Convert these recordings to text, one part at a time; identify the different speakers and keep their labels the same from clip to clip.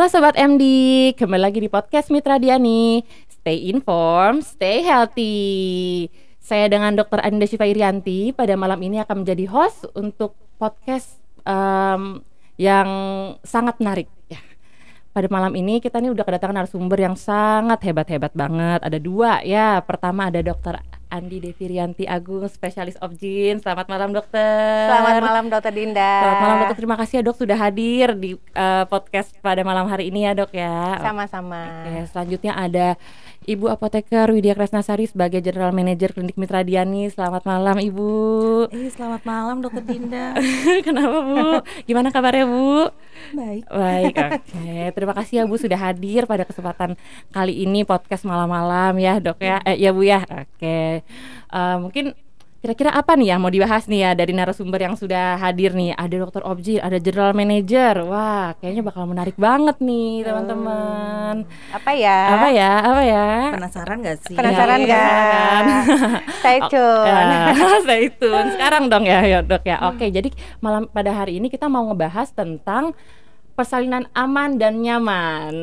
Speaker 1: Halo Sobat MD, kembali lagi di podcast Mitra Diani. Stay informed, stay healthy. Saya dengan Dr. Adinda Syifa Irianti pada malam ini akan menjadi host untuk podcast yang sangat menarik ya. Pada malam ini kita nih udah kedatangan narasumber yang sangat hebat-hebat banget. Ada dua ya. Pertama ada Dr. Andi Devi Rianti Agung, spesialis obgyn. Selamat malam dokter.
Speaker 2: Selamat malam Dokter Dinda.
Speaker 1: Selamat malam dokter. Terima kasih ya dok sudah hadir di podcast pada malam hari ini ya dok ya.
Speaker 2: Sama-sama.
Speaker 1: Oke, selanjutnya ada Ibu Apoteker Widya Kresnasari sebagai General Manager Klinik Mitra Diani. Selamat malam Ibu.
Speaker 3: Selamat malam Dokter Dinda.
Speaker 1: Kenapa Bu? Gimana kabarnya Bu?
Speaker 3: Baik.
Speaker 1: Baik, oke. Terima kasih ya Bu sudah hadir pada kesempatan kali ini podcast malam-malam ya dok ya. Ya Bu ya. Oke. Mungkin kira-kira apa nih ya mau dibahas nih ya dari narasumber yang sudah hadir nih. Ada dokter obgyn, ada general manager. Wah, kayaknya bakal menarik banget nih teman-teman.
Speaker 2: Apa ya?
Speaker 3: Penasaran gak sih?
Speaker 2: Penasaran nggak? Stay tune.
Speaker 1: Stay tune. Sekarang dong ya dok ya. Oke, jadi malam pada hari ini kita mau ngebahas tentang persalinan aman dan nyaman.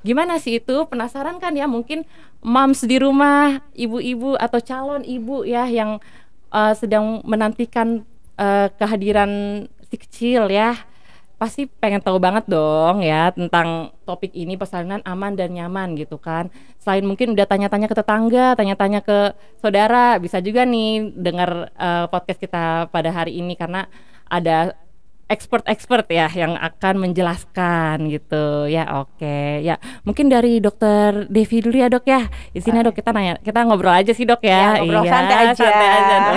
Speaker 1: Gimana sih itu? Penasaran kan ya? Mungkin moms di rumah, ibu-ibu atau calon ibu ya yang sedang menantikan kehadiran si kecil ya. Pasti pengen tahu banget dong ya tentang topik ini, persalinan aman dan nyaman gitu kan. Selain mungkin udah tanya-tanya ke tetangga, tanya-tanya ke saudara, bisa juga nih dengar podcast kita pada hari ini karena ada expert ya yang akan menjelaskan gitu ya. Oke ya, mungkin dari dokter Devi dulu ya dok ya. Di sini dok kita ngobrol aja sih dok ya.
Speaker 2: Ngobrol santai aja
Speaker 1: dok.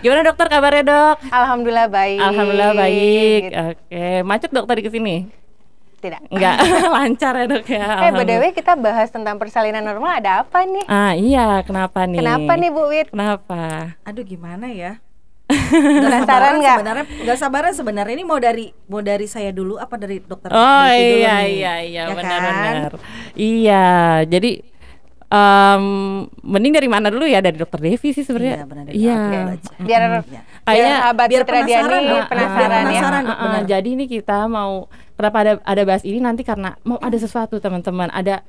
Speaker 1: Gimana dokter kabarnya dok?
Speaker 2: Alhamdulillah baik.
Speaker 1: Alhamdulillah baik.
Speaker 2: Gitu.
Speaker 1: Oke, macet dok tadi kesini?
Speaker 2: Tidak.
Speaker 1: Enggak, lancar ya dok ya.
Speaker 2: BTW kita bahas tentang persalinan normal, ada apa nih?
Speaker 1: Iya, kenapa nih?
Speaker 2: Kenapa nih Bu Wit?
Speaker 1: Kenapa?
Speaker 3: Aduh gimana ya?
Speaker 2: Penasaran nggak?
Speaker 3: Sebenarnya nggak sabaran sebenarnya. Ini mau dari saya dulu apa dari dokter?
Speaker 1: Oh
Speaker 3: Devi dulu
Speaker 1: iya
Speaker 3: nih?
Speaker 1: iya
Speaker 3: Ya
Speaker 1: benar-benar.
Speaker 3: kan?
Speaker 1: Iya, jadi mending dari mana dulu ya? Dari dokter Devi sih sebenarnya.
Speaker 3: Iya, benar, dari
Speaker 1: Iya.
Speaker 3: aku aja.
Speaker 2: Biar
Speaker 1: Kayaknya
Speaker 2: sahabat
Speaker 3: biar
Speaker 2: Mitra Diani
Speaker 3: penasaran dong.
Speaker 2: penasaran ya.
Speaker 3: Penasaran. Benar.
Speaker 1: Jadi ini kita mau kenapa ada bahas ini nanti karena mau ada sesuatu teman-teman, ada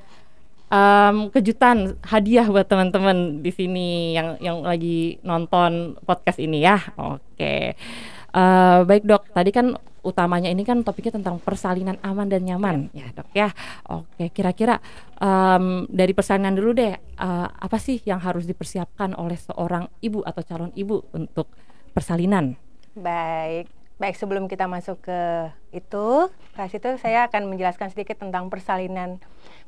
Speaker 1: kejutan hadiah buat teman-teman di sini yang lagi nonton podcast ini ya. Oke. Baik dok, tadi kan utamanya ini kan topiknya tentang persalinan aman dan nyaman ya dok ya. Oke, kira-kira dari persalinan dulu deh, apa sih yang harus dipersiapkan oleh seorang ibu atau calon ibu untuk persalinan?
Speaker 2: Baik sebelum kita masuk ke itu, saya akan menjelaskan sedikit tentang persalinan.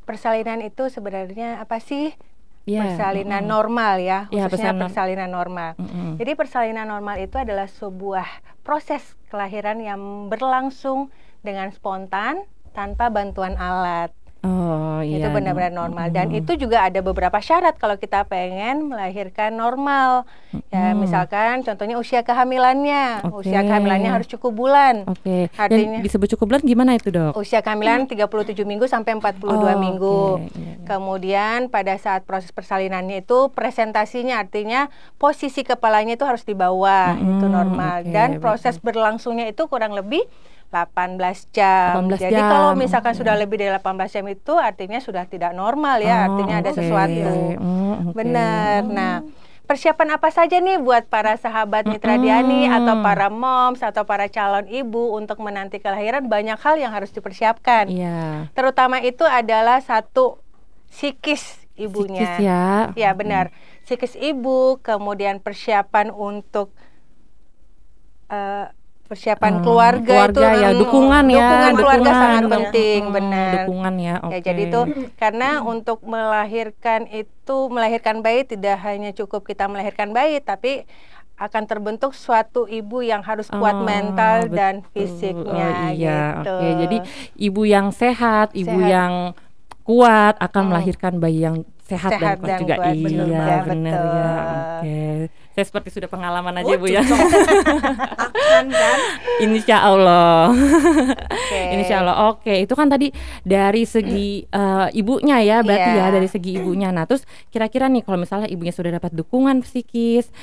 Speaker 2: Persalinan itu sebenarnya apa sih? Persalinan normal ya, khususnya persalinan normal. Jadi persalinan normal itu adalah sebuah proses kelahiran yang berlangsung dengan spontan tanpa bantuan alat.
Speaker 1: Oh iya.
Speaker 2: Itu benar-benar normal dan itu juga ada beberapa syarat kalau kita pengen melahirkan normal. Ya misalkan contohnya usia kehamilannya. Usia kehamilannya harus cukup bulan. Artinya
Speaker 1: dan disebut cukup bulan gimana itu dok?
Speaker 2: usia kehamilan 37 minggu sampai 42 minggu. Kemudian pada saat proses persalinannya itu presentasinya, artinya posisi kepalanya itu harus di bawah, itu normal. Dan proses berlangsungnya itu kurang lebih 18 jam. Jadi kalau misalkan sudah lebih dari 18 jam itu artinya sudah tidak normal ya, artinya ada sesuatu. Benar. Nah, persiapan apa saja nih buat para sahabat Mitra Diani atau para moms atau para calon ibu untuk menanti kelahiran? Banyak hal yang harus dipersiapkan. Terutama itu adalah satu, psikis ibunya.
Speaker 1: Psikis ya.
Speaker 2: Ya benar. Psikis ibu, kemudian persiapan untuk persiapan keluarga itu
Speaker 1: ya, dukungan
Speaker 2: keluarga sangat penting, benar.
Speaker 1: Dukungan ya.
Speaker 2: Ya, jadi itu karena untuk melahirkan bayi tidak hanya cukup kita melahirkan bayi, tapi akan terbentuk suatu ibu yang harus kuat mental dan fisiknya. Gitu.
Speaker 1: Jadi ibu yang sehat, ibu yang kuat akan melahirkan bayi yang sehat dan kuat juga. Iya, benar ya. Saya seperti sudah pengalaman aja Bu ya.
Speaker 3: Akan kan?
Speaker 1: Insya Allah. Insya Allah. Itu kan tadi dari segi ibunya ya, berarti ya dari segi ibunya. Nah, terus kira-kira nih kalau misalnya ibunya sudah dapat dukungan psikis,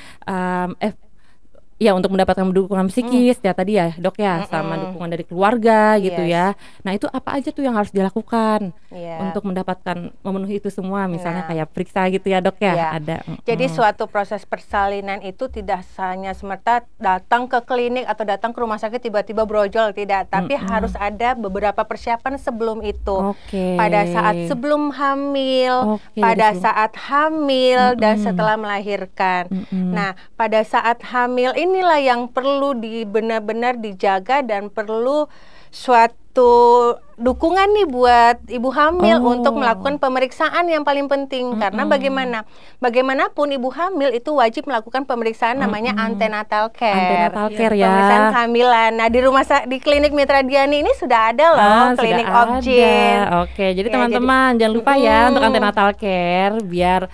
Speaker 1: ya untuk mendapatkan dukungan psikis ya tadi ya dok ya, sama dukungan dari keluarga gitu ya. Nah itu apa aja tuh yang harus dilakukan untuk mendapatkan memenuhi itu semua, misalnya kayak periksa gitu ya dok ya. Ada.
Speaker 2: Jadi suatu proses persalinan itu tidak hanya semerta datang ke klinik atau datang ke rumah sakit tiba-tiba brojol, tidak, tapi harus ada beberapa persiapan sebelum itu. Pada saat sebelum hamil, pada saat hamil dan setelah melahirkan. Nah pada saat hamil inilah yang perlu benar-benar dijaga dan perlu suatu dukungan nih buat ibu hamil untuk melakukan pemeriksaan yang paling penting. Karena bagaimanapun ibu hamil itu wajib melakukan pemeriksaan namanya antenatal care.
Speaker 1: Antenatal care ya.
Speaker 2: Pemeriksaan kehamilan. Nah di klinik Mitra Diani ini sudah ada loh, klinik Objin.
Speaker 1: Oke, jadi teman-teman jangan lupa ya untuk antenatal care biar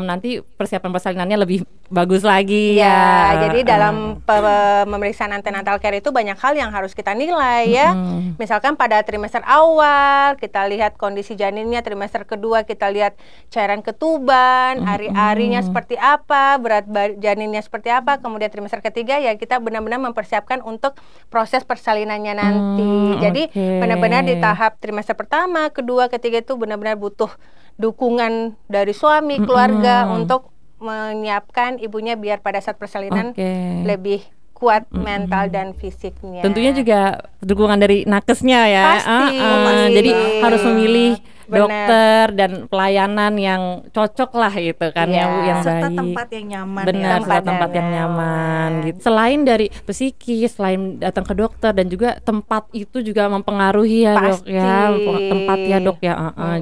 Speaker 1: nanti persiapan persalinannya lebih bagus lagi ya.
Speaker 2: Jadi dalam pemeriksaan antenatal care itu banyak hal yang harus kita nilai ya. Misalkan pada trimester awal kita lihat kondisi janinnya, trimester kedua kita lihat cairan ketuban, ari-arinya seperti apa, berat janinnya seperti apa, kemudian trimester ketiga ya kita benar-benar mempersiapkan untuk proses persalinannya nanti. Jadi benar-benar di tahap trimester pertama, kedua, ketiga itu benar-benar butuh dukungan dari suami, keluarga untuk menyiapkan ibunya biar pada saat persalinan lebih kuat mental dan fisiknya.
Speaker 1: Tentunya juga dukungan dari nakesnya ya.
Speaker 2: Pasti.
Speaker 1: Jadi harus memilih dokter dan pelayanan yang cocok lah gitu kan ya Bu, yang
Speaker 3: serta
Speaker 1: baik.
Speaker 3: tempat yang nyaman.
Speaker 1: Benar, tempat yang nyaman gitu. Selain dari psikis, selain datang ke dokter dan juga tempat itu juga mempengaruhi ya dok ya. Tempat ya dok ya.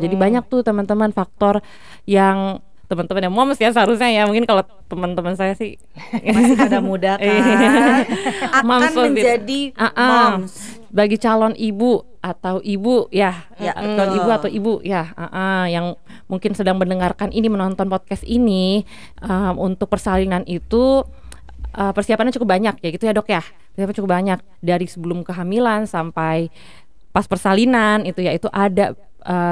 Speaker 1: Jadi banyak tuh teman-teman faktor yang teman-teman yang moms ya seharusnya ya, mungkin kalau teman-teman saya sih
Speaker 3: masih pada muda kan akan menjadi moms.
Speaker 1: Bagi calon ibu atau ibu ya, calon ibu atau ibu ya, yang mungkin sedang mendengarkan ini, menonton podcast ini, untuk persalinan itu persiapannya cukup banyak ya gitu ya dok ya. Persiapan cukup banyak dari sebelum kehamilan sampai pas persalinan itu ya, itu ada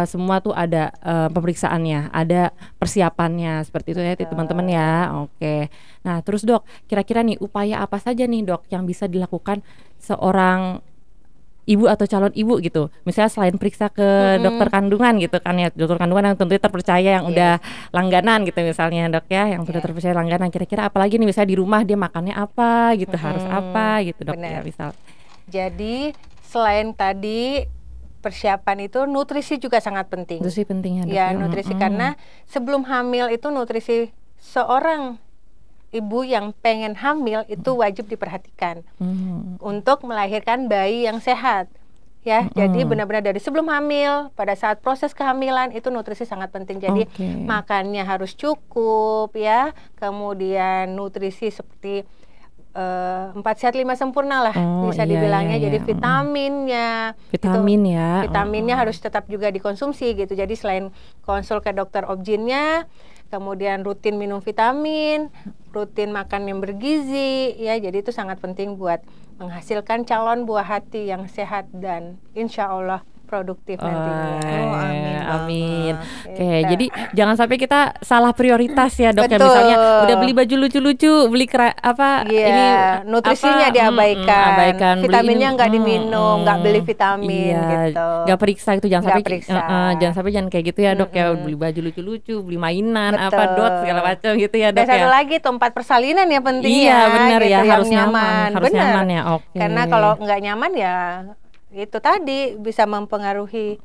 Speaker 1: semua tuh ada pemeriksaannya, ada persiapannya seperti itu ya teman-teman ya. Oke. Nah terus dok, kira-kira nih upaya apa saja nih dok yang bisa dilakukan seorang ibu atau calon ibu gitu, misalnya selain periksa ke dokter kandungan gitu kan ya, dokter kandungan yang tentunya terpercaya yang udah langganan gitu misalnya dok ya, yang sudah terpercaya langganan, kira-kira apalagi nih misalnya di rumah dia makannya apa gitu, harus apa gitu dok ya misal.
Speaker 2: Jadi selain tadi persiapan itu, nutrisi juga sangat penting.
Speaker 1: Nutrisi penting ya dok.
Speaker 2: Ya nutrisi karena sebelum hamil itu nutrisi seorang ibu yang pengen hamil itu wajib diperhatikan untuk melahirkan bayi yang sehat ya. Jadi benar-benar dari sebelum hamil, pada saat proses kehamilan itu nutrisi sangat penting. Jadi makannya harus cukup ya, kemudian nutrisi seperti 4 sehat 5 sempurna lah bisa dibilangnya. Jadi vitaminnya vitaminnya harus tetap juga dikonsumsi gitu. Jadi selain konsul ke dokter objinnya, kemudian rutin minum vitamin, rutin makan yang bergizi ya. Jadi itu sangat penting buat menghasilkan calon buah hati yang sehat dan insya Allah produktif nantinya.
Speaker 1: Amin. Oke, jadi jangan sampai kita salah prioritas ya dok. Ya, misalnya udah beli baju lucu-lucu, beli ini
Speaker 2: nutrisinya diabaikan, vitaminnya nggak diminum, nggak beli vitamin gitu.
Speaker 1: Nggak periksa itu, jangan sampai jangan kayak gitu ya dok ya. Beli baju lucu-lucu, beli mainan dot segala macam gitu ya dok.
Speaker 2: Dan satu lagi tempat persalinan ya penting.
Speaker 1: Iya benar
Speaker 2: gitu,
Speaker 1: ya, harus
Speaker 2: nyaman.
Speaker 1: Harus nyaman ya. Oke.
Speaker 2: Karena kalau nggak nyaman ya itu tadi bisa mempengaruhi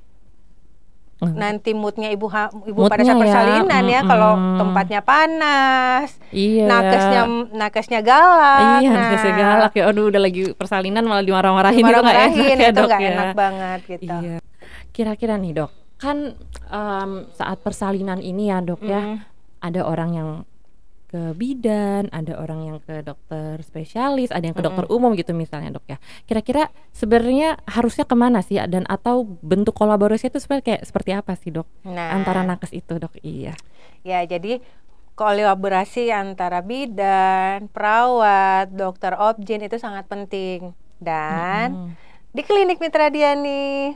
Speaker 2: nanti moodnya ibu pada saat persalinan ya. Kalau tempatnya panas, nakesnya galak,
Speaker 1: nakesnya galak ya. Aduh udah lagi persalinan malah dimarah-marahin itu nggak enak ya dok ya.
Speaker 2: Enak banget gitu.
Speaker 1: Iya. Kira-kira nih dok, kan saat persalinan ini ya dok ya, ada orang yang ke bidan, ada orang yang ke dokter spesialis, ada yang ke dokter umum gitu misalnya dok ya. Kira-kira sebenarnya harusnya kemana sih, dan atau bentuk kolaborasi itu sebenarnya kayak seperti apa sih dok antara nakes itu dok? Iya.
Speaker 2: Ya jadi kolaborasi antara bidan, perawat, dokter objin itu sangat penting. Dan di klinik Mitra Diani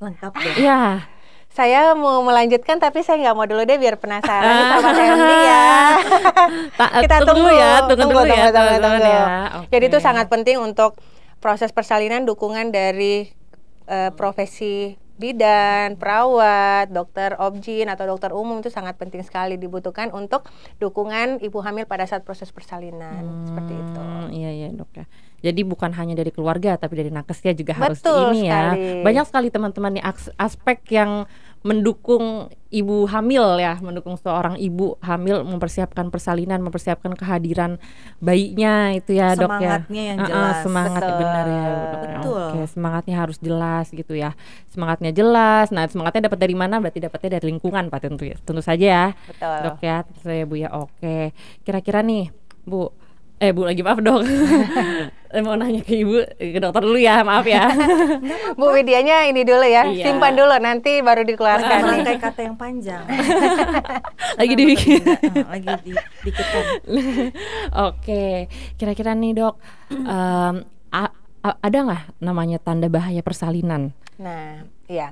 Speaker 3: lengkap deh.
Speaker 1: Iya.
Speaker 2: Saya mau melanjutkan tapi saya nggak mau dulu deh biar penasaran sama MD ya. Kita tunggu ya, tunggu.
Speaker 1: ya.
Speaker 2: Jadi itu
Speaker 1: Oke.
Speaker 2: sangat penting untuk proses persalinan, dukungan dari profesi bidan, perawat, dokter obgyn atau dokter umum itu sangat penting sekali dibutuhkan untuk dukungan ibu hamil pada saat proses persalinan seperti itu.
Speaker 1: Iya dok ya. Jadi bukan hanya dari keluarga tapi dari nakesnya juga harus
Speaker 2: Betul
Speaker 1: ini ya.
Speaker 2: sekali.
Speaker 1: Banyak sekali teman-teman nih aspek yang mendukung ibu hamil ya, mendukung seorang ibu hamil mempersiapkan persalinan, mempersiapkan kehadiran bayinya itu ya dok ya.
Speaker 3: Semangatnya yang jelas.
Speaker 1: Semangat
Speaker 2: Betul.
Speaker 1: benar ya dok.
Speaker 3: Betul.
Speaker 1: Oke, semangatnya harus jelas gitu ya. Semangatnya jelas. Nah semangatnya dapat dari mana? Berarti dapatnya dari lingkungan Pak tentu saja ya.
Speaker 2: Betul.
Speaker 1: Dok ya, tentu saja Bu ya. Oke. Kira-kira nih Bu lagi maaf dok. Mau nanya ke ibu, ke dokter dulu ya, maaf ya.
Speaker 2: Bu Widianya ini dulu ya,
Speaker 1: Iya.
Speaker 2: simpan dulu nanti baru dikeluarkan.
Speaker 3: Merangkai kata yang panjang.
Speaker 1: Lagi dibikin.
Speaker 3: Lagi dikitkan.
Speaker 1: Oke, kira-kira nih dok, ada nggak namanya tanda bahaya persalinan?
Speaker 2: Nah, iya.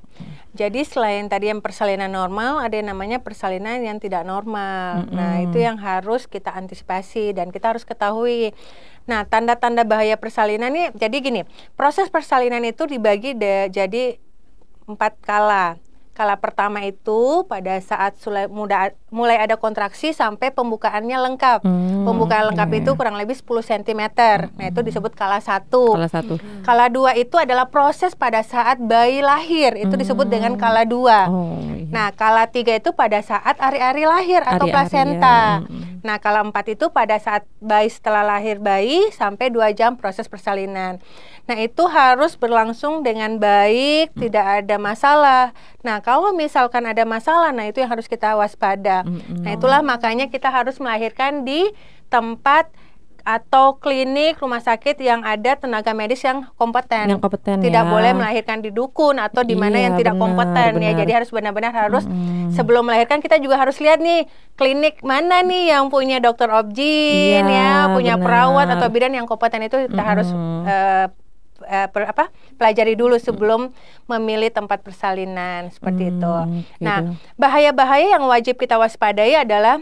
Speaker 2: Jadi selain tadi yang persalinan normal, ada yang namanya persalinan yang tidak normal. Nah, itu yang harus kita antisipasi dan kita harus ketahui. Nah, tanda-tanda bahaya persalinan ini, jadi gini, proses persalinan itu dibagi jadi 4 kala. Kala pertama itu pada saat mulai ada kontraksi sampai pembukaannya lengkap. Pembukaan lengkap itu kurang lebih 10 cm. Nah, itu disebut kala 1.
Speaker 1: Kala 1.
Speaker 2: Kala 2 itu adalah proses pada saat bayi lahir. Itu disebut dengan kala 2.
Speaker 1: Oh, iya.
Speaker 2: Nah, kala 3 itu pada saat ari-ari lahir atau
Speaker 1: Ari-ari
Speaker 2: plasenta.
Speaker 1: ya.
Speaker 2: Nah, kala 4 itu pada saat bayi setelah lahir bayi sampai 2 jam proses persalinan. Nah, itu harus berlangsung dengan baik, tidak ada masalah. Nah, kalau misalkan ada masalah, nah itu yang harus kita waspada. Nah, itulah makanya kita harus melahirkan di tempat atau klinik rumah sakit yang ada tenaga medis yang kompeten.
Speaker 1: Yang kompeten
Speaker 2: Tidak
Speaker 1: ya.
Speaker 2: boleh melahirkan di dukun atau di mana
Speaker 1: Iya,
Speaker 2: yang tidak
Speaker 1: benar,
Speaker 2: kompeten ya.
Speaker 1: benar.
Speaker 2: Jadi harus benar-benar harus sebelum melahirkan kita juga harus lihat nih klinik mana nih yang punya dokter obgyn
Speaker 1: Iya,
Speaker 2: ya, punya
Speaker 1: benar.
Speaker 2: perawat atau bidan yang kompeten itu kita harus pelajari dulu sebelum memilih tempat persalinan seperti itu. Nah,
Speaker 1: gitu.
Speaker 2: bahaya-bahaya yang wajib kita waspadai adalah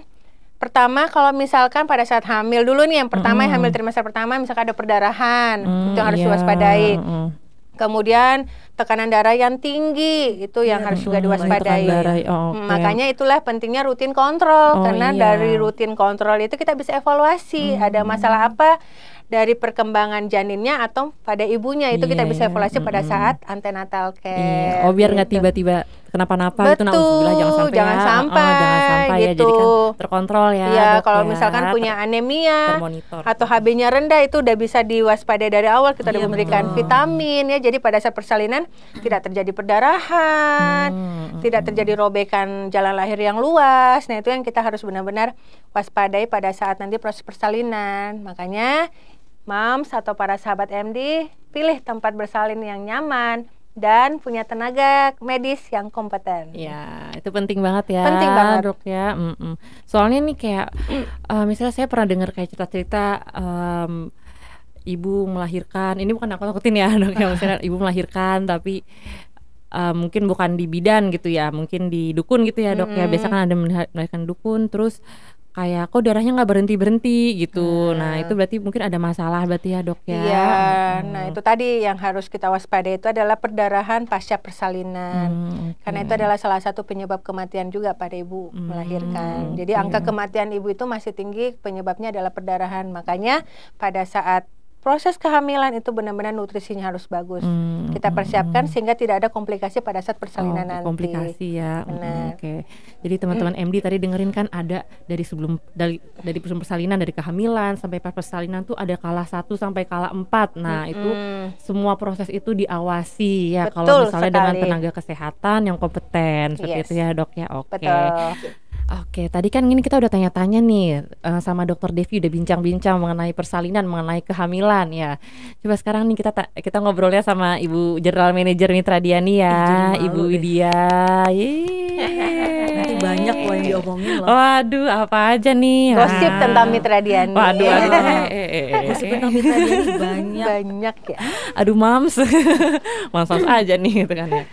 Speaker 2: pertama, kalau misalkan pada saat hamil dulu nih, yang pertama yang hamil trimester pertama misalkan ada perdarahan, itu yang harus
Speaker 1: Iya,
Speaker 2: diwaspadai. Kemudian tekanan darah yang tinggi itu yang harus juga diwaspadai.
Speaker 1: tekanan darah, oke.
Speaker 2: Makanya itulah pentingnya rutin kontrol,
Speaker 1: Oh,
Speaker 2: karena
Speaker 1: iya.
Speaker 2: dari rutin kontrol itu kita bisa evaluasi ada masalah apa dari perkembangan janinnya atau pada ibunya, itu kita
Speaker 1: Iya,
Speaker 2: bisa
Speaker 1: iya.
Speaker 2: evaluasi pada saat antenatal care.
Speaker 1: Iya. Oh, biar nggak
Speaker 2: gitu.
Speaker 1: tiba-tiba kenapa-napa itu,
Speaker 2: Betul,
Speaker 1: nauzubillah, jangan sampai
Speaker 2: jangan
Speaker 1: ya.
Speaker 2: sampai,
Speaker 1: Jangan sampai ya,
Speaker 2: gitu.
Speaker 1: jadi kan terkontrol ya.
Speaker 2: Iya,
Speaker 1: Dok,
Speaker 2: kalau
Speaker 1: ya.
Speaker 2: misalkan punya anemia
Speaker 1: Termonitor.
Speaker 2: atau HB-nya rendah itu udah bisa diwaspadai dari awal, kita udah
Speaker 3: Iya,
Speaker 2: memberikan
Speaker 3: betul.
Speaker 2: vitamin ya. Jadi pada saat persalinan tidak terjadi perdarahan, tidak terjadi robekan jalan lahir yang luas. Nah, itu yang kita harus benar-benar waspadai pada saat nanti proses persalinan. Makanya Mams atau para sahabat MD, pilih tempat bersalin yang nyaman dan punya tenaga medis yang kompeten.
Speaker 1: Ya, itu penting banget ya.
Speaker 2: Penting banget.
Speaker 1: Dok ya. Soalnya nih kayak misalnya saya pernah dengar kayak cerita-cerita ibu melahirkan. Ini bukan aku takutin ya, Dok ya. Misalnya ibu melahirkan tapi mungkin bukan di bidan gitu ya, mungkin di dukun gitu ya, Dok ya. Biasa kan ada melahirkan dukun, terus kayak kok darahnya nggak berhenti gitu. Nah itu berarti mungkin ada masalah berarti ya, Dok ya.
Speaker 2: Iya, nah itu tadi yang harus kita waspadai itu adalah perdarahan pasca persalinan. Karena itu adalah salah satu penyebab kematian juga pada ibu melahirkan. Jadi angka kematian ibu itu masih tinggi, penyebabnya adalah perdarahan. Makanya pada saat proses kehamilan itu benar-benar nutrisinya harus bagus. Kita persiapkan sehingga tidak ada komplikasi pada saat persalinan nanti.
Speaker 1: Komplikasi ya.
Speaker 2: Benar.
Speaker 1: Oke. Jadi teman-teman MD tadi dengerin kan ada dari sebelum dari persalinan, dari kehamilan sampai pas persalinan tuh ada kala 1 sampai kala 4. Nah, itu semua proses itu diawasi ya.
Speaker 2: Betul
Speaker 1: Kalau misalnya dengan
Speaker 2: sekali.
Speaker 1: tenaga kesehatan yang kompeten seperti
Speaker 2: Yes.
Speaker 1: itu ya, Dok ya. Oke.
Speaker 2: Betul.
Speaker 1: Oke, tadi kan ini kita udah tanya-tanya nih sama Dokter Devi, udah bincang-bincang mengenai persalinan, mengenai kehamilan ya. Coba sekarang nih kita ngobrolnya sama Ibu General Manager Mitra Diani ya,
Speaker 3: Jadi malu
Speaker 1: Ibu
Speaker 3: deh.
Speaker 1: Widya. Yeay.
Speaker 3: Nanti banyak loh yang diomongin loh.
Speaker 1: Waduh, apa aja nih?
Speaker 2: Gosip tentang Mitra Diani.
Speaker 1: Waduh,
Speaker 3: Gosip tentang Mitra Diani banyak.
Speaker 2: Banyak ya.
Speaker 1: Aduh, mams, mams aja nih gitu kan ya.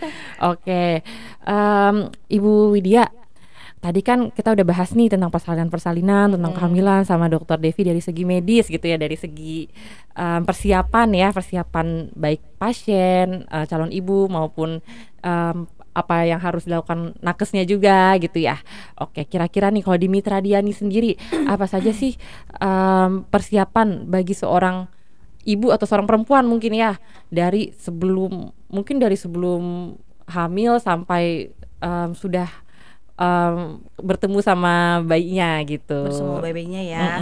Speaker 1: Oke, Ibu Widya, tadi kan kita udah bahas nih tentang persalinan, tentang kehamilan sama Dokter Devi dari segi medis gitu ya, dari segi persiapan baik pasien, calon ibu maupun apa yang harus dilakukan nakesnya juga gitu ya. Oke, kira-kira nih kalau di Mitra Diani sendiri apa saja sih persiapan bagi seorang ibu atau seorang perempuan mungkin ya dari sebelum hamil sampai sudah bertemu sama bayinya gitu.
Speaker 3: Bersama bayinya ya.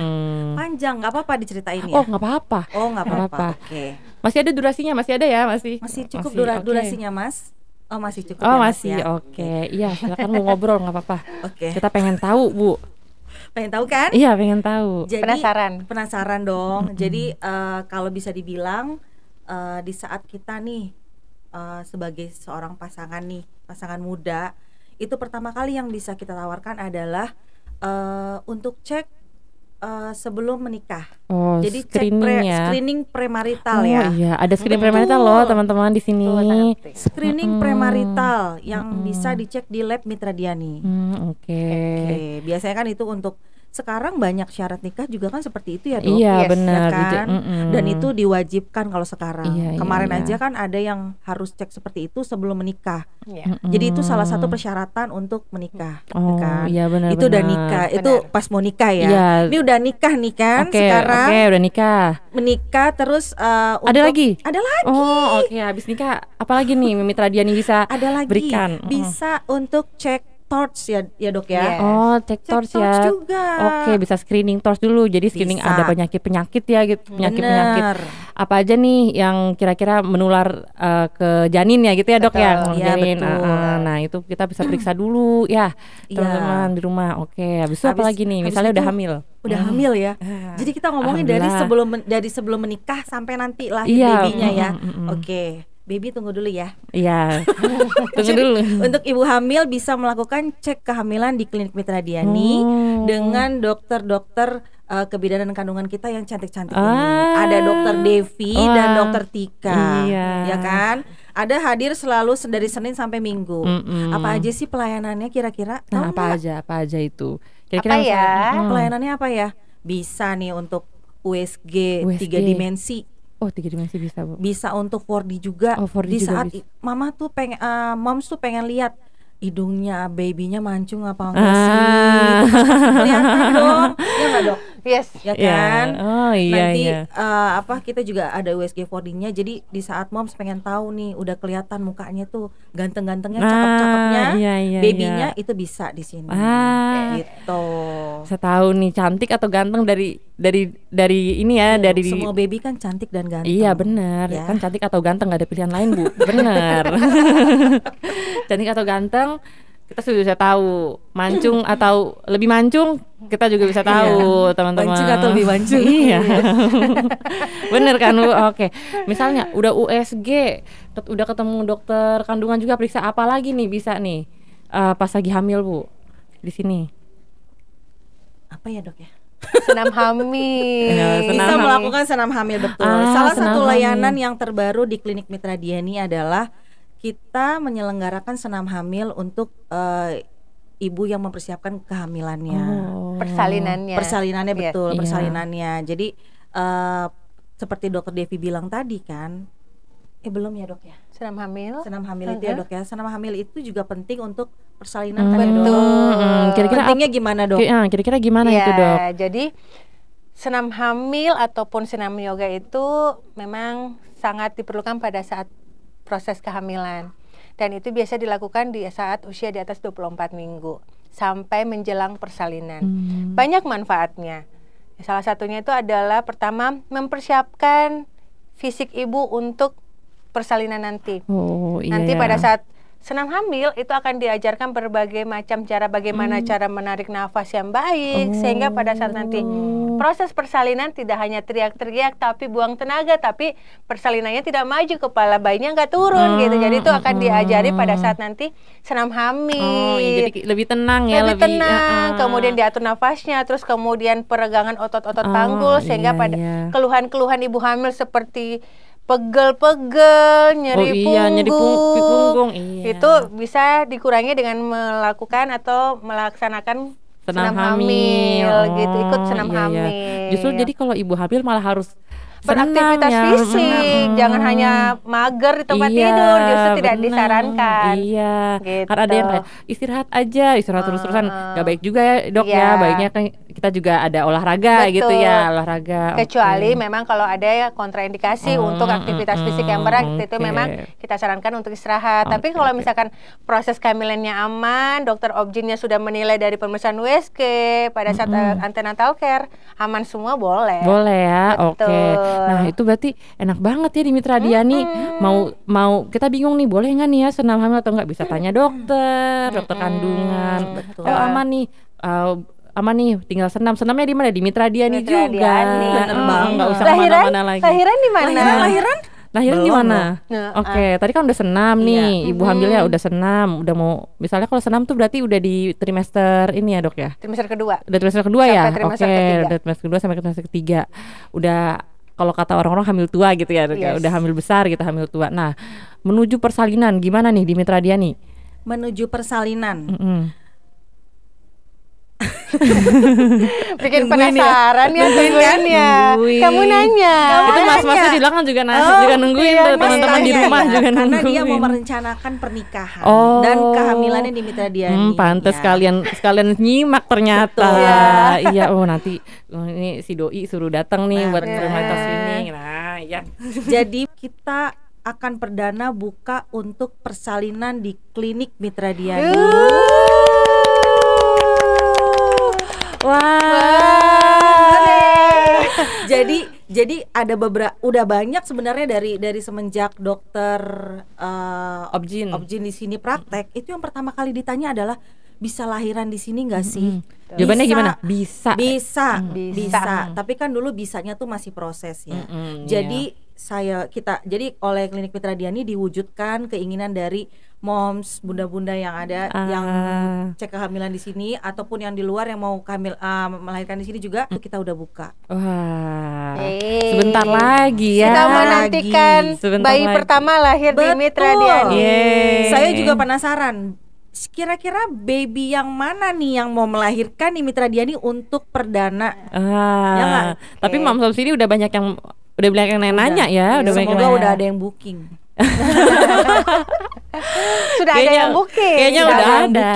Speaker 3: Panjang, nggak apa-apa diceritain ya.
Speaker 1: Oh, nggak apa-apa.
Speaker 3: Oh, nggak apa-apa. Oke.
Speaker 1: Masih ada durasinya, masih ada ya, masih
Speaker 3: Cukup
Speaker 1: okay.
Speaker 3: Durasinya, Mas. Oh, masih cukup.
Speaker 1: Oh,
Speaker 3: ya,
Speaker 1: masih.
Speaker 3: Mas, ya?
Speaker 1: Oke. Iya, silakan mau ngobrol, nggak apa-apa.
Speaker 3: Oke.
Speaker 1: Kita pengen tahu, Bu.
Speaker 3: Pengen tahu kan?
Speaker 1: Iya, pengen tahu.
Speaker 3: Jadi, penasaran dong. Jadi kalau bisa dibilang di saat kita nih sebagai seorang pasangan muda, itu pertama kali yang bisa kita tawarkan adalah untuk cek sebelum menikah.
Speaker 1: Oh,
Speaker 3: jadi screening premarital ya.
Speaker 1: Iya, ada screening premarital loh teman-teman di sini.
Speaker 3: Screening premarital yang bisa dicek di lab Mitra Diani.
Speaker 1: Oke.
Speaker 3: Biasanya kan itu untuk sekarang banyak syarat nikah juga kan seperti itu ya, Dok.
Speaker 1: Iya, benar.
Speaker 3: Ya kan? Dan itu diwajibkan kalau sekarang.
Speaker 1: Iya,
Speaker 3: Kemarin
Speaker 1: iya.
Speaker 3: aja kan ada yang harus cek seperti itu sebelum menikah.
Speaker 2: Iya.
Speaker 3: Jadi itu salah satu persyaratan untuk menikah.
Speaker 1: Oh,
Speaker 3: kan?
Speaker 1: iya benar.
Speaker 3: Itu udah nikah. Itu pas mau nikah ya.
Speaker 1: Iya.
Speaker 3: Ini udah nikah nih kan sekarang.
Speaker 1: Oke, udah nikah.
Speaker 3: Menikah terus
Speaker 1: Ada lagi?
Speaker 3: Ada lagi.
Speaker 1: Oh, oke. Habis nikah apalagi nih Mitra Diani bisa
Speaker 3: Ada lagi.
Speaker 1: berikan?
Speaker 3: Bisa untuk cek torch ya Dok ya.
Speaker 2: Yes.
Speaker 1: Oh, cek torch ya.
Speaker 3: juga.
Speaker 1: Oke, bisa screening torch dulu. Jadi screening
Speaker 3: Bisa.
Speaker 1: ada penyakit-penyakit ya gitu. Penyakit-penyakit
Speaker 3: Bener.
Speaker 1: apa aja nih yang kira-kira menular ke janin ya gitu ya, Dok ya.
Speaker 2: Betul.
Speaker 3: Iya,
Speaker 1: Janin.
Speaker 3: betul.
Speaker 1: Nah, itu kita bisa periksa dulu ya.
Speaker 3: Iya.
Speaker 1: Teman-teman di rumah. Oke, habis itu apa lagi nih?
Speaker 3: habis
Speaker 1: Misalnya
Speaker 3: itu
Speaker 1: udah hamil.
Speaker 3: Udah hamil ya. Jadi kita ngomongin dari
Speaker 1: Alhamdulillah.
Speaker 3: sebelum menikah sampai nanti lahir
Speaker 1: Iya,
Speaker 3: babynya ya.
Speaker 1: mm.
Speaker 3: Oke. Baby tunggu dulu ya.
Speaker 1: Iya. Tunggu dulu.
Speaker 3: Untuk ibu hamil bisa melakukan cek kehamilan di klinik Mitra Diani dengan dokter-dokter kebidanan kandungan kita yang cantik-cantik ini. Ada dokter Devi dan dokter Tika.
Speaker 1: Iya.
Speaker 3: Ya kan? Ada hadir selalu dari Senin sampai Minggu. Apa aja sih pelayanannya kira-kira?
Speaker 1: Nah,
Speaker 3: Tahu
Speaker 1: apa
Speaker 3: nggak?
Speaker 1: aja itu?
Speaker 2: Apa ya?
Speaker 3: Pelayanannya apa ya? Bisa nih untuk USG 3 dimensi.
Speaker 1: Oh, 3 dimensi bisa, Bu.
Speaker 3: Bisa untuk 4D juga.
Speaker 1: Oh, 4D
Speaker 3: di
Speaker 1: juga
Speaker 3: saat
Speaker 1: bisa.
Speaker 3: moms tuh pengen lihat hidungnya babynya mancung apa enggak sih. Kelihatan dong. Ya enggak, Dok?
Speaker 2: Yes.
Speaker 3: Ya kan?
Speaker 1: Iya. Oh, iya,
Speaker 3: Nanti
Speaker 1: iya.
Speaker 3: kita juga ada USG 4D-nya. Jadi di saat moms pengen tahu nih udah kelihatan mukanya tuh ganteng-gantengnya, cakep-cakepnya,
Speaker 1: iya,
Speaker 3: babynya
Speaker 1: iya.
Speaker 3: itu bisa di sini.
Speaker 1: Ah.
Speaker 3: Gitu.
Speaker 1: Saya tahu nih cantik atau ganteng dari ini ya, dari
Speaker 3: Semua baby kan cantik dan ganteng.
Speaker 1: Iya, benar.
Speaker 3: Ya.
Speaker 1: Kan cantik atau ganteng gak ada pilihan lain, Bu. Benar. Cantik atau ganteng kita sudah bisa tahu. Mancung atau lebih mancung kita juga bisa tahu, teman-teman.
Speaker 3: Mancung atau lebih mancung.
Speaker 1: Iya. Bener kan, Bu? Oke. Misalnya udah USG, udah ketemu dokter kandungan juga, periksa apa lagi nih bisa nih pas lagi hamil, Bu? Di sini.
Speaker 3: Apa ya, Dok ya?
Speaker 2: Senam hamil.
Speaker 1: Senam
Speaker 3: Bisa
Speaker 1: hamil.
Speaker 3: melakukan senam hamil, betul.
Speaker 1: Ah,
Speaker 3: Salah
Speaker 1: senam
Speaker 3: satu
Speaker 1: hamil.
Speaker 3: layanan yang terbaru di klinik Mitra Diani adalah kita menyelenggarakan senam hamil untuk ibu yang mempersiapkan kehamilannya. Persalinannya
Speaker 2: Iya.
Speaker 3: betul,
Speaker 1: Iya.
Speaker 3: persalinannya. Jadi seperti Dokter Devi bilang tadi kan, belum ya, Dok ya?
Speaker 2: Senam hamil.
Speaker 3: Senam hamil itu ya, Dok ya. Senam hamil itu juga penting untuk persalinan kan ya, Dok?
Speaker 2: Betul.
Speaker 1: Kira-kira
Speaker 3: Pentingnya gimana, Dok?
Speaker 1: Kira-kira gimana
Speaker 2: Ya,
Speaker 1: itu, Dok?
Speaker 2: jadi senam hamil ataupun senam yoga itu memang sangat diperlukan pada saat proses kehamilan. Dan itu biasa dilakukan di saat usia di atas 24 minggu sampai menjelang persalinan. Banyak manfaatnya. Salah satunya itu adalah pertama mempersiapkan fisik ibu untuk persalinan nanti.
Speaker 1: Oh, iya.
Speaker 2: Nanti pada saat senam hamil itu akan diajarkan berbagai macam cara bagaimana cara menarik nafas yang baik sehingga pada saat nanti proses persalinan tidak hanya teriak-teriak tapi buang tenaga, tapi persalinannya tidak maju, kepala bayinya nggak turun gitu. Jadi itu akan diajari pada saat nanti senam hamil.
Speaker 1: Jadi lebih tenang ya,
Speaker 2: lebih tenang. Kemudian diatur nafasnya, terus kemudian peregangan otot-otot panggul sehingga pada keluhan-keluhan ibu hamil seperti pegel-pegel, nyeri punggung, itu bisa dikurangi dengan melakukan atau melaksanakan senam hamil gitu, ikut senam hamil.
Speaker 1: Justru jadi kalau ibu hamil malah harus
Speaker 2: beraktivitas fisik, jangan hanya mager di tempat tidur, justru tidak disarankan.
Speaker 1: Gitu. Karena ada yang kayak istirahat terus-terusan, gak baik juga ya dok ya, baiknya kan kita juga ada olahraga gitu ya, olahraga.
Speaker 2: Kecuali memang kalau ada kontraindikasi untuk aktivitas fisik yang berat, itu memang kita sarankan untuk istirahat. Tapi kalau misalkan proses kehamilannya aman, dokter obgynnya sudah menilai dari pemeriksaan USG pada saat antenatal care, aman semua boleh.
Speaker 1: Boleh ya, oke. Nah itu berarti enak banget ya di Mitra Diani. Mau kita bingung nih, boleh nggak nih ya senam hamil atau nggak, bisa tanya dokter kandungan. Aman nih, aman nih, tinggal senamnya di mana? Di Mitra Diani juga.
Speaker 3: Bener banget,
Speaker 1: nggak usah kemana-mana lagi.
Speaker 2: Lahiran di mana?
Speaker 1: Lahiran di mana? Oke, tadi kan udah senam nih, ibu hamilnya udah senam, udah mau, misalnya kalau senam tuh berarti udah di trimester ini ya dok ya?
Speaker 2: Trimester kedua.
Speaker 1: Udah trimester kedua ya?
Speaker 2: Oke,
Speaker 1: udah trimester kedua sampai trimester ketiga. Udah, kalau kata orang-orang hamil tua gitu ya, udah hamil besar gitu, hamil tua. Nah, menuju persalinan gimana nih di Mitra Diani?
Speaker 3: Menuju persalinan.
Speaker 2: Bikin penasaran ya, tungguin ya. Kamu nanya.
Speaker 1: Itu mas-masnya di belakang juga juga nungguin tuh, teman-teman di rumah juga nungguin.
Speaker 3: Karena dia mau merencanakan pernikahan dan kehamilannya di Mitra Diani.
Speaker 1: Pantes sekalian nyimak ternyata. Iya, nanti ini si doi suruh datang nih buat formalitas ini. Nah, ya.
Speaker 3: Jadi kita akan perdana buka untuk persalinan di klinik Mitra Diani. Jadi ada beberapa, udah banyak sebenarnya dari semenjak dokter obgyn di sini praktek, itu yang pertama kali ditanya adalah bisa lahiran di sini nggak sih?
Speaker 1: Jawabannya gimana? Bisa.
Speaker 3: Tapi kan dulu bisanya tuh masih proses ya. Jadi jadi oleh Klinik Mitra Diani diwujudkan keinginan dari moms, bunda-bunda yang ada yang cek kehamilan di sini ataupun yang di luar yang mau melahirkan di sini juga, kita udah buka.
Speaker 1: Sebentar lagi ya.
Speaker 2: Kita menantikan bayi pertama lahir di Mitra Diani.
Speaker 3: Saya juga penasaran. Kira-kira baby yang mana nih yang mau melahirkan di Mitra Diani untuk perdana?
Speaker 1: Ya tapi moms sini udah banyak yang nanya ya.
Speaker 3: Semoga udah ada yang booking.
Speaker 2: Sudah ada yang booking.
Speaker 1: Kayaknya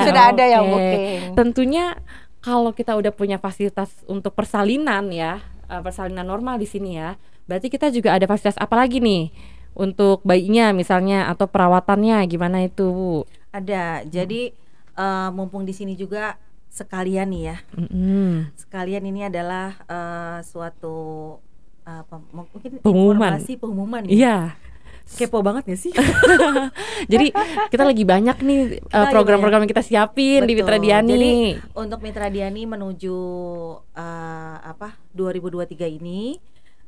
Speaker 2: sudah ada yang booking.
Speaker 1: Tentunya kalau kita udah punya fasilitas untuk persalinan ya, persalinan normal di sini ya, berarti kita juga ada fasilitas apa lagi nih untuk bayinya misalnya atau perawatannya gimana itu, Bu?
Speaker 3: Ada. Jadi mumpung di sini juga sekalian nih ya. Sekalian ini adalah suatu mungkin pengumuman ya.
Speaker 1: Iya.
Speaker 3: Kepo banget gak sih?
Speaker 1: Jadi kita lagi banyak nih program-program yang kita siapin di Mitra Diani.
Speaker 3: Jadi untuk Mitra Diani menuju 2023 ini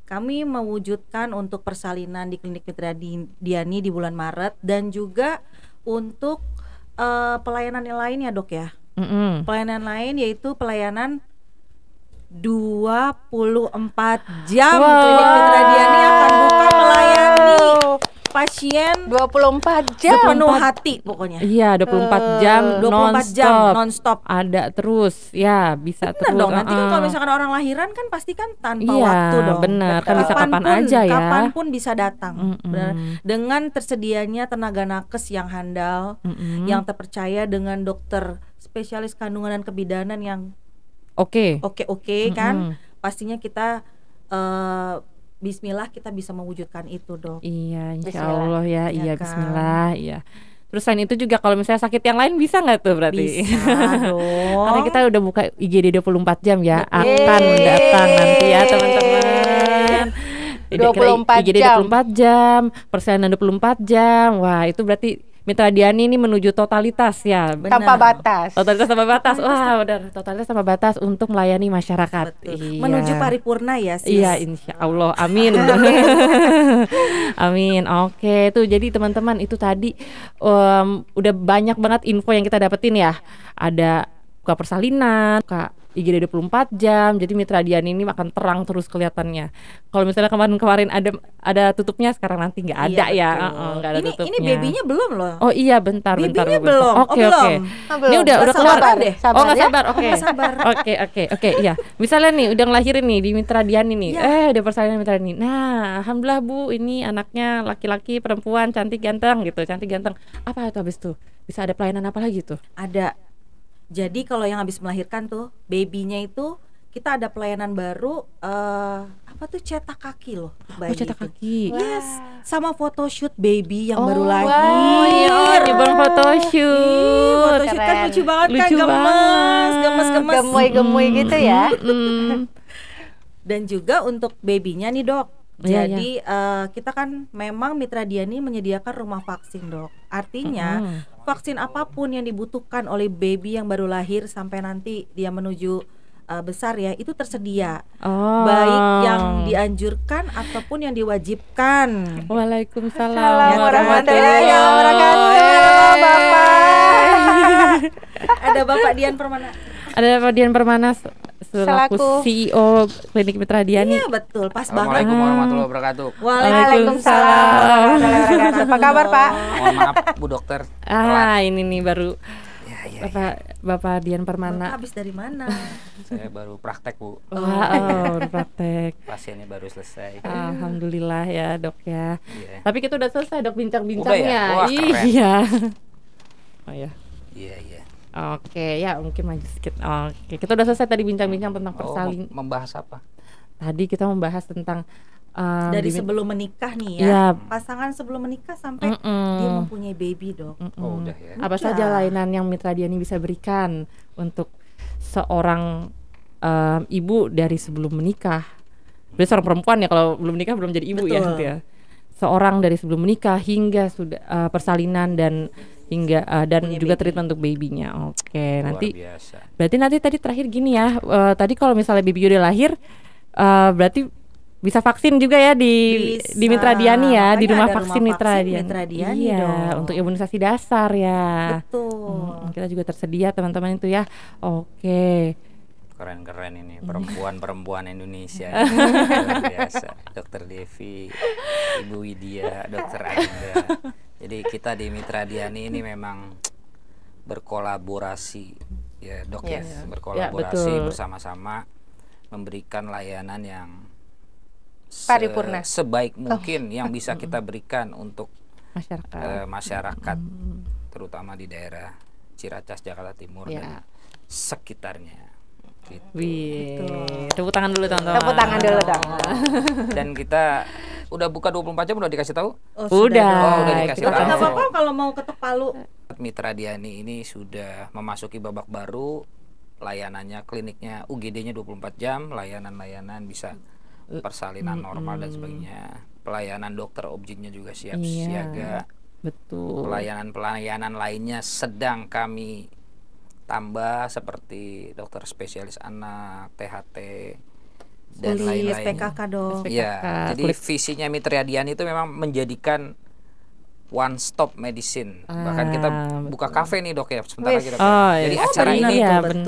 Speaker 3: kami mewujudkan untuk persalinan di Klinik Mitra Diani di bulan Maret, dan juga untuk pelayanan yang lain ya dok ya. Pelayanan lain yaitu pelayanan 24 jam. Klinik Mitra Diani akan buka melayani pasien
Speaker 2: 24 jam
Speaker 3: sepenuh hati pokoknya.
Speaker 1: Iya, 24 jam
Speaker 3: 24 jam non-stop.
Speaker 1: Ada terus. Ya, bisa terus.
Speaker 3: Dong, nanti kan kalau misalkan orang lahiran kan pasti kan tanpa waktu dong.
Speaker 1: Bener, kan bisa kapan aja ya.
Speaker 3: Kapanpun bisa datang. Dengan tersedianya tenaga nakes yang handal, yang terpercaya, dengan dokter spesialis kandungan dan kebidanan yang oke kan. Pastinya kita bismillah kita bisa mewujudkan itu dok.
Speaker 1: Iya, insya Allah ya. Iya kan? Bismillah. Iya. Terus selain itu juga kalau misalnya sakit yang lain bisa nggak tuh berarti?
Speaker 3: Bisa dong.
Speaker 1: Karena kita udah buka IGD 24 jam ya. Akan datang nanti ya teman-teman.
Speaker 2: 24
Speaker 1: IGD
Speaker 2: jam.
Speaker 1: 24 jam, persalinan 24 jam. Wah, itu berarti Mitra Diani ini menuju totalitas ya.
Speaker 2: Tanpa batas.
Speaker 1: Totalitas tanpa batas. Wah, udah totalitas tanpa batas untuk melayani masyarakat.
Speaker 3: Betul.
Speaker 1: Iya.
Speaker 3: Menuju paripurna ya, sis.
Speaker 1: Iya, insya Allah, amin. Amin. Oke, tuh jadi teman-teman itu tadi udah banyak banget info yang kita dapetin ya. Ada buka persalinan, buka IGD 24 jam. Jadi Mitra Diani ini akan terang terus kelihatannya. Kalau misalnya kemarin-kemarin ada tutupnya, sekarang nanti nggak ada ya. Nggak ada tutupnya.
Speaker 3: Ini babynya belum loh.
Speaker 1: Oh iya, bentar.
Speaker 3: Babynya belum.
Speaker 1: Oke.
Speaker 2: Ini
Speaker 1: Udah keluar
Speaker 3: deh.
Speaker 1: Oh nggak sabar. Oke.
Speaker 3: Sabar.
Speaker 1: Oke. Iya. Misalnya nih udah ngelahirin nih di Mitra Diani nih. Udah persalinan Mitra Diani. Nah, alhamdulillah Bu, ini anaknya laki-laki, perempuan, cantik ganteng gitu. Cantik ganteng. Apa itu habis tuh? Bisa ada pelayanan apa lagi tuh?
Speaker 3: Ada. Jadi kalau yang habis melahirkan tuh, babynya itu kita ada pelayanan baru, apa tuh, cetak kaki loh bayi.
Speaker 1: Cetak
Speaker 3: itu.
Speaker 1: kaki.
Speaker 3: Yes, sama photoshoot baby yang baru
Speaker 1: Wow,
Speaker 3: lahir.
Speaker 1: nyobain photoshoot.
Speaker 3: Photoshoot kan lucu banget kan,
Speaker 1: Lucu
Speaker 3: gemes.
Speaker 2: Gemoy-gemoy gitu ya.
Speaker 3: Dan juga untuk babynya nih dok.
Speaker 1: Iya,
Speaker 3: Jadi kita kan memang Mitra Diani menyediakan rumah vaksin dok. Artinya vaksin apapun yang dibutuhkan oleh baby yang baru lahir sampai nanti dia menuju besar ya, itu tersedia. Baik yang dianjurkan ataupun yang diwajibkan.
Speaker 1: Waalaikumsalam
Speaker 2: warahmatullahi wabarakatuh. Halo Bapak.
Speaker 3: Ada Bapak Dian Permana.
Speaker 1: Ada Pak Dian Permana selaku CEO Klinik Mitra Diani.
Speaker 3: Iya betul, pas banget.
Speaker 4: Assalamualaikum warahmatullahi wabarakatuh.
Speaker 2: Waalaikumsalam. Apa kabar Pak?
Speaker 4: Mohon maaf Bu Dokter.
Speaker 1: Ini nih baru Bapak Dian Permana.
Speaker 3: Bapak habis dari mana?
Speaker 4: Saya baru praktek Bu.
Speaker 1: Baru praktek.
Speaker 4: Pasiennya baru selesai.
Speaker 1: Alhamdulillah ya dok ya.
Speaker 4: Iya.
Speaker 1: Tapi kita udah selesai dok bincang-bincangnya.
Speaker 4: Udah ya? Wah, keren.
Speaker 1: Iya. Oh ya.
Speaker 4: Iya.
Speaker 1: Oke, ya mungkin maju sedikit. Oke, kita udah selesai tadi bincang-bincang tentang persalinan.
Speaker 4: Membahas apa?
Speaker 1: Tadi kita membahas tentang
Speaker 3: dari sebelum menikah nih ya.
Speaker 1: Iya.
Speaker 3: Pasangan sebelum menikah sampai dia mempunyai baby dok.
Speaker 4: Oh udah ya.
Speaker 1: Apa saja layanan yang Mitra Diani bisa berikan untuk seorang ibu dari sebelum menikah. Berarti seorang perempuan ya, kalau belum menikah belum jadi ibu. Betul. Ya gitu ya. Seorang dari sebelum menikah hingga sudah persalinan dan hingga dan juga treatment untuk babynya. Oke, nanti
Speaker 4: biasa.
Speaker 1: Berarti nanti tadi terakhir gini ya. Tadi kalau misalnya baby udah lahir, berarti bisa vaksin juga ya di Mitra Diani ya, di rumah vaksin Mitra Diani. Iya, untuk imunisasi dasar ya.
Speaker 3: Betul.
Speaker 1: Kita juga tersedia teman-teman itu ya. Oke.
Speaker 4: Keren-keren ini perempuan Indonesia. Luar biasa. Dokter Devi, Ibu Widya, Dokter Ainda. Jadi kita di Mitra Diani ini memang berkolaborasi ya dok ya, berkolaborasi bersama-sama memberikan layanan yang
Speaker 2: paripurna
Speaker 4: sebaik mungkin yang bisa kita berikan untuk masyarakat terutama di daerah Ciracas, Jakarta Timur dan sekitarnya.
Speaker 1: Gitu. Tepuk tangan dulu teman-teman.
Speaker 2: Tepuk tangan dulu dong.
Speaker 4: Dan kita udah buka 24 jam, udah dikasih tahu?
Speaker 1: Udah
Speaker 4: dikasih tahu.
Speaker 3: Enggak apa-apa kalau mau ketok palu.
Speaker 4: Mitra Diani ini sudah memasuki babak baru, layanannya, kliniknya, UGD-nya 24 jam, layanan-layanan bisa persalinan normal dan sebagainya. Pelayanan dokter objeknya juga siap siaga.
Speaker 1: Betul.
Speaker 4: Pelayanan lainnya sedang kami tambah seperti dokter spesialis anak, THT dan lain-lain.
Speaker 3: SPKK dong.
Speaker 4: Ya, jadi visinya Mitra Diani itu memang menjadikan one stop medicine. Bahkan kita buka kafe nih dok ya sebentar lagi dok. Jadi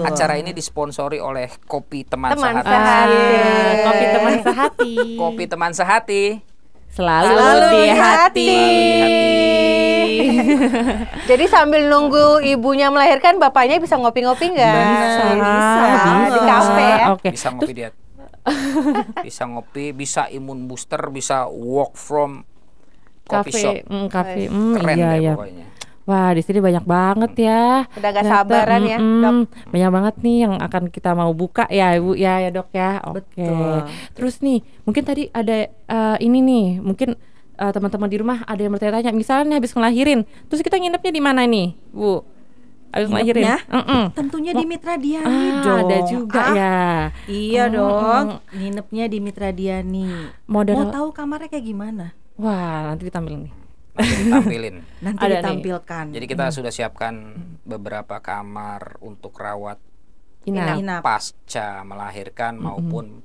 Speaker 4: acara ini disponsori oleh Kopi Teman Sehati.
Speaker 1: Kopi Teman Sehati.
Speaker 4: Kopi Teman Sehati.
Speaker 1: Selalu di hati.
Speaker 2: Jadi sambil nunggu ibunya melahirkan, bapaknya bisa ngopi-ngopi nggak?
Speaker 3: Bisa.
Speaker 2: Di kafe ya.
Speaker 4: Bisa ngopi diet. Bisa ngopi, bisa imun booster, bisa work from coffee shop.
Speaker 1: Kafe.
Speaker 4: Keren
Speaker 1: Iya,
Speaker 4: deh
Speaker 1: ya.
Speaker 4: pokoknya.
Speaker 1: Wah, di sini banyak banget ya.
Speaker 2: Udah gak sabaran ya, dok.
Speaker 1: Banyak banget nih yang akan kita mau buka ya, Ibu ya dok ya. Oke.
Speaker 3: Betul.
Speaker 1: Terus nih, mungkin tadi ada ini nih, mungkin teman-teman di rumah ada yang bertanya-tanya, misalnya habis ngelahirin, terus kita nginepnya di mana nih, Bu? Habis ngelahirin?
Speaker 3: Tentunya di Mitra Diani dong.
Speaker 1: Ada juga ya.
Speaker 3: Iya dong. Nginepnya di Mitra Diani. Mau
Speaker 1: Modal.
Speaker 3: tahu kamarnya kayak gimana?
Speaker 1: Wah, nanti ditampilin nih.
Speaker 4: ditampilin.
Speaker 3: Nanti
Speaker 1: Ada
Speaker 3: ditampilkan.
Speaker 4: Jadi kita sudah siapkan beberapa kamar untuk rawat inap pasca melahirkan maupun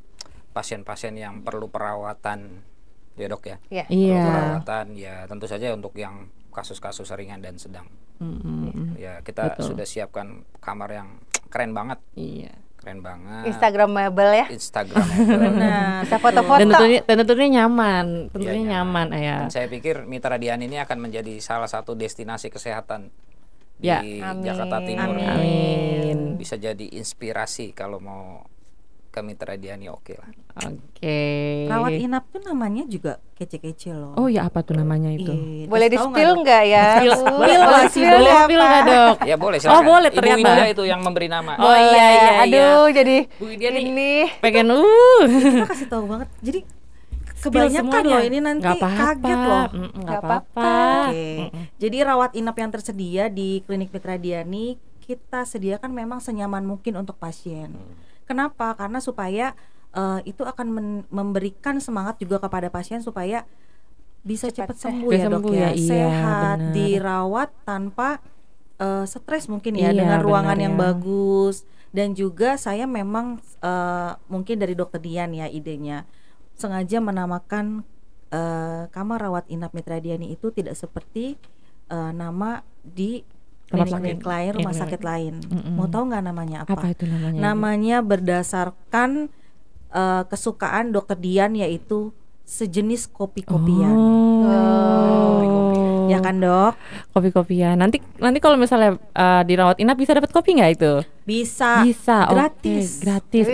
Speaker 4: pasien-pasien yang perlu perawatan, ya dok ya. Perlu perawatan ya, tentu saja untuk yang kasus-kasus ringan dan sedang. Ya kita sudah siapkan kamar yang keren banget. Keren banget.
Speaker 2: Instagramable ya.
Speaker 4: Instagramable.
Speaker 2: Nah, bisa foto-foto.
Speaker 1: Dan tentunya nyaman, nyaman ya.
Speaker 4: Dan saya pikir Mitra Dian ini akan menjadi salah satu destinasi kesehatan di Jakarta Timur.
Speaker 1: Amin.
Speaker 4: Bisa jadi inspirasi kalau mau ke Mitra Dian, oke lah.
Speaker 3: Rawat inap tuh namanya juga kece-kece loh.
Speaker 1: Oh ya, apa tuh namanya itu?
Speaker 2: Boleh di-spill nggak ya?
Speaker 1: Boleh nggak dok?
Speaker 4: Ya boleh, silakan.
Speaker 1: Oh boleh, ternyata.
Speaker 4: Ibu Ida itu yang memberi nama.
Speaker 1: Oh iya.
Speaker 2: Aduh, jadi
Speaker 1: Bu Ida
Speaker 2: ini
Speaker 1: pengen
Speaker 3: kita kasih tahu banget. Jadi kebanyakan loh ini nanti kaget loh.
Speaker 2: Nggak apa-apa.
Speaker 3: Jadi rawat inap yang tersedia di Klinik Mitra Diani kita sediakan memang senyaman mungkin untuk pasien. Kenapa? Karena supaya itu akan memberikan semangat juga kepada pasien supaya bisa cepat sembuh ya dok ya. Sehat, dirawat tanpa stres mungkin ya, dengan ruangan yang bagus. Dan juga saya memang mungkin dari Dokter Dian ya idenya sengaja menamakan kamar rawat inap Mitra Diani itu tidak seperti nama di klinik lain, rumah sakit lain. Mau tahu nggak namanya apa?
Speaker 1: Apa itu namanya?
Speaker 3: Namanya berdasarkan kesukaan Dokter Dian, yaitu sejenis kopi-kopian. Ya kan dok?
Speaker 1: Kopi-kopian. Nanti kalau misalnya dirawat inap bisa dapat kopi nggak itu?
Speaker 3: Bisa. Gratis.
Speaker 1: Gratis.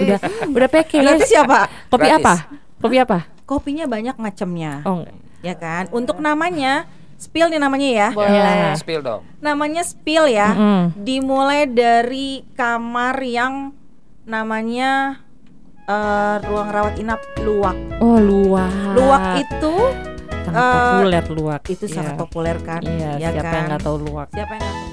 Speaker 1: Udah package.
Speaker 3: Gratis ya Pak?
Speaker 1: Kopi
Speaker 4: Gratis.
Speaker 1: apa? Kopi apa?
Speaker 3: Kopinya banyak macamnya.
Speaker 1: Oh,
Speaker 3: ya kan? Untuk namanya spill nih namanya ya.
Speaker 2: boleh.
Speaker 4: Spill dong.
Speaker 3: Namanya spill ya. Dimulai dari kamar yang namanya ruang rawat inap luwak.
Speaker 1: Oh, luwak.
Speaker 3: Luwak itu
Speaker 1: sangat populer luwak.
Speaker 3: Itu sangat populer kan?
Speaker 1: Iya,
Speaker 3: ya
Speaker 1: siapa
Speaker 3: kan?
Speaker 1: yang nggak tahu luwak?
Speaker 3: Siapa yang nggak tahu?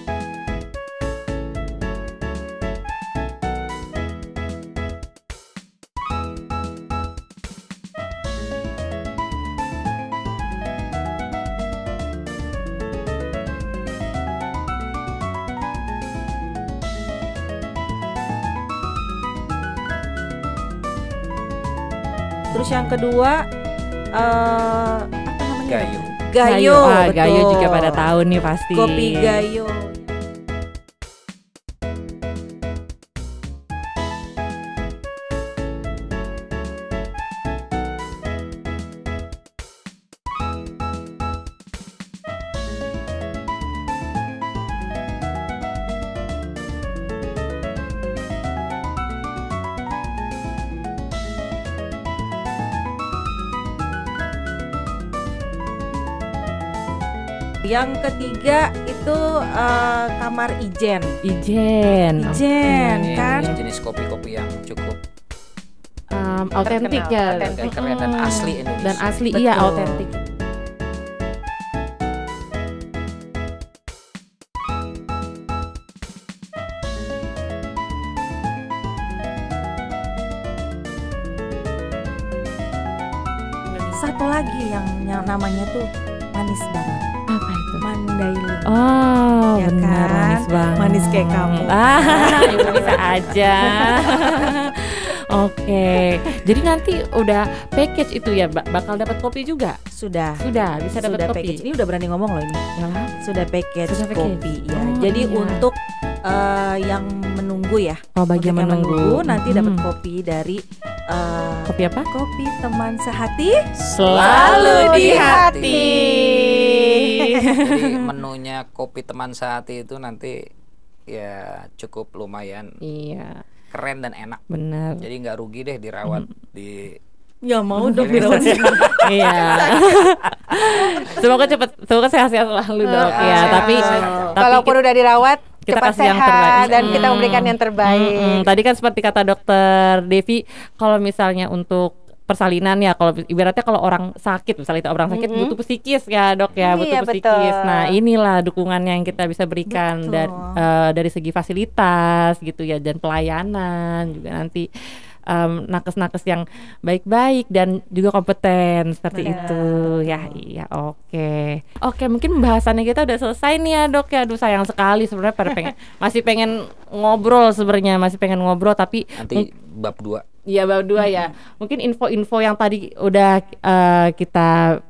Speaker 3: Terus yang kedua apa namanya?
Speaker 4: Gayo.
Speaker 3: Betul.
Speaker 1: Gayo juga pada tahu nih pasti.
Speaker 3: Kopi Gayo. Yang ketiga itu kamar Ijen kan?
Speaker 4: Jenis kopi-kopi yang cukup
Speaker 1: autentik ya,
Speaker 4: keren dan asli Indonesia.
Speaker 1: Dan asli.
Speaker 3: Betul.
Speaker 1: Iya, autentik.
Speaker 3: Satu lagi yang namanya tuh manis banget.
Speaker 1: Apa itu?
Speaker 3: Mandailing.
Speaker 1: Oh,
Speaker 3: Ya
Speaker 1: benar,
Speaker 3: kan?
Speaker 1: manis banget.
Speaker 3: Manis kayak kamu.
Speaker 1: Ibu bisa aja. Oke. Jadi nanti udah package itu ya, bakal dapat kopi juga?
Speaker 3: Sudah
Speaker 1: Bisa dapat kopi.
Speaker 3: package. Ini udah berani ngomong loh ini.
Speaker 1: Ya.
Speaker 3: Sudah package
Speaker 1: Sudah package.
Speaker 3: kopi ya.
Speaker 1: Oh,
Speaker 3: Jadi
Speaker 1: iya.
Speaker 3: untuk yang menunggu ya.
Speaker 1: Oh, bagi yang
Speaker 3: Untuk
Speaker 1: menunggu.
Speaker 3: nanti dapat kopi dari
Speaker 1: Kopi apa?
Speaker 3: kopi teman sehati
Speaker 1: Selalu di hati.
Speaker 4: Jadi menunya kopi teman sehati itu nanti ya cukup lumayan
Speaker 1: Iya,
Speaker 4: keren dan enak.
Speaker 1: benar.
Speaker 4: Jadi nggak rugi deh dirawat di
Speaker 3: ya mau dong dirawat.
Speaker 1: Iya. Semoga sehat-sehat selalu dok ya. Tapi
Speaker 2: Kalaupun udah dirawat,
Speaker 1: kita
Speaker 2: cepat
Speaker 1: kasih yang
Speaker 2: sehat
Speaker 1: terbaik.
Speaker 2: dan kita memberikan yang terbaik.
Speaker 1: Tadi kan seperti kata dokter Devi, kalau misalnya untuk persalinan ya, kalau ibaratnya kalau orang sakit, misalnya itu orang sakit butuh psikis ya dok ya, butuh
Speaker 2: Iya,
Speaker 1: psikis.
Speaker 2: betul.
Speaker 1: Nah inilah dukungan yang kita bisa berikan
Speaker 3: Betul.
Speaker 1: dari segi fasilitas gitu ya, dan pelayanan juga nanti nakes-nakes yang baik-baik dan juga kompeten seperti itu ya. Iya, oke, mungkin pembahasannya kita udah selesai nih ya dok ya. Aduh sayang sekali sebenarnya masih pengen ngobrol tapi
Speaker 4: nanti bab 2.
Speaker 1: Iya bab 2 ya. Mungkin info-info yang tadi udah kita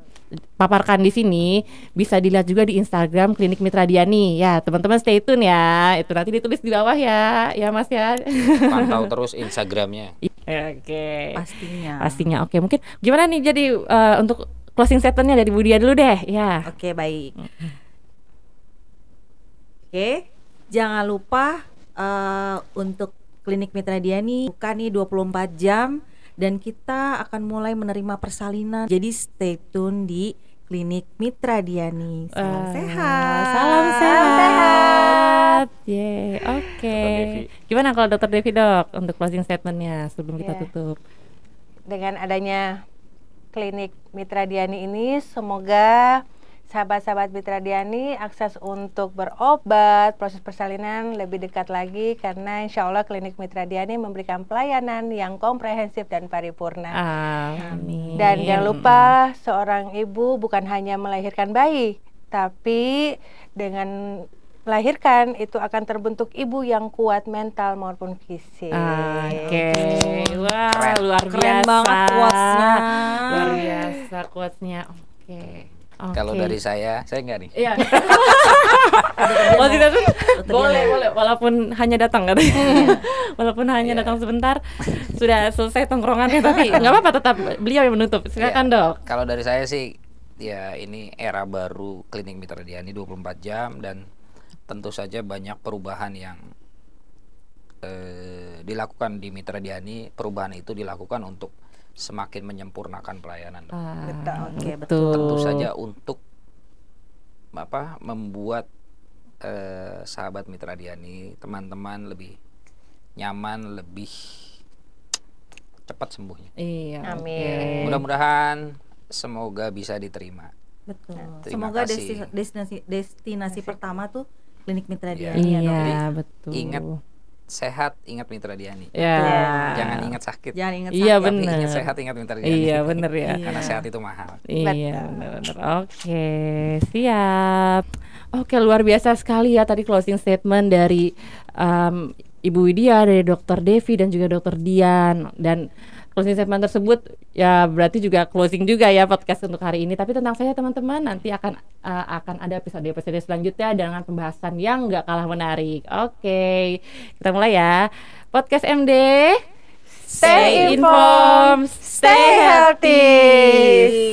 Speaker 1: paparkan di sini bisa dilihat juga di Instagram Klinik Mitra Diani ya, teman-teman stay tune ya, itu nanti ditulis di bawah ya Mas ya.
Speaker 4: Pantau terus Instagramnya.
Speaker 1: Oke. Pastinya. Oke, mungkin gimana nih jadi untuk closing statementnya dari Bu Dia dulu deh ya.
Speaker 3: Oke, baik. Oke, jangan lupa untuk Klinik Mitra Diani buka nih 24 jam. Dan kita akan mulai menerima persalinan. Jadi stay tune di Klinik Mitra Diani. Salam sehat.
Speaker 1: Oke. Gimana kalau Dokter Devi dok untuk closing statementnya sebelum kita tutup?
Speaker 2: Dengan adanya Klinik Mitra Diani ini, semoga sahabat-sahabat Mitra Diani akses untuk berobat, proses persalinan lebih dekat lagi, karena insya Allah Klinik Mitra Diani memberikan pelayanan yang komprehensif dan paripurna.
Speaker 1: Amin.
Speaker 2: Dan jangan lupa seorang ibu bukan hanya melahirkan bayi, tapi dengan melahirkan itu akan terbentuk ibu yang kuat mental maupun fisik.
Speaker 1: Wah, luar biasa.
Speaker 3: Keren banget quotes-nya.
Speaker 1: Luar biasa quotes-nya.
Speaker 4: Kalau dari saya enggak nih.
Speaker 1: Iya. boleh, walaupun hanya datang katanya. Walaupun hanya datang sebentar, sudah selesai tongkrongannya, tapi nggak apa-apa, tetap beliau yang menutup. Silakan dok.
Speaker 4: Kalau dari saya sih, ya ini era baru Klinik Mitra Diani 24 jam dan tentu saja banyak perubahan yang dilakukan di Mitra Diani. Perubahan itu dilakukan untuk semakin menyempurnakan pelayanan.
Speaker 3: Betul.
Speaker 4: Tentu saja untuk membuat sahabat Mitra Diani, teman-teman lebih nyaman, lebih cepat sembuhnya.
Speaker 1: Iya.
Speaker 2: Amin.
Speaker 4: Mudah-mudahan semoga bisa diterima.
Speaker 3: Betul.
Speaker 4: Terima
Speaker 3: Semoga
Speaker 4: kasih.
Speaker 3: destinasi pertama tuh Klinik Mitra Diani.
Speaker 1: Iya, betul.
Speaker 4: Ingat sehat, ingat Mitra Diani.
Speaker 1: Ya.
Speaker 4: Jangan ingat sakit.
Speaker 1: Iya benar.
Speaker 4: Ingat sehat, ingat Mitra Diani.
Speaker 1: Iya benar ya.
Speaker 4: Karena sehat itu mahal.
Speaker 1: Iya benar. Oke, siap. Oke, luar biasa sekali ya tadi closing statement dari Ibu Widya, dari Dokter Devi dan juga Dokter Dian. Dan closing statement tersebut ya berarti juga closing juga ya podcast untuk hari ini. Tapi tenang saja teman-teman, nanti akan ada episode selanjutnya dengan pembahasan yang nggak kalah menarik. Oke, kita mulai ya. Podcast MD,
Speaker 2: Stay informed, stay healthy.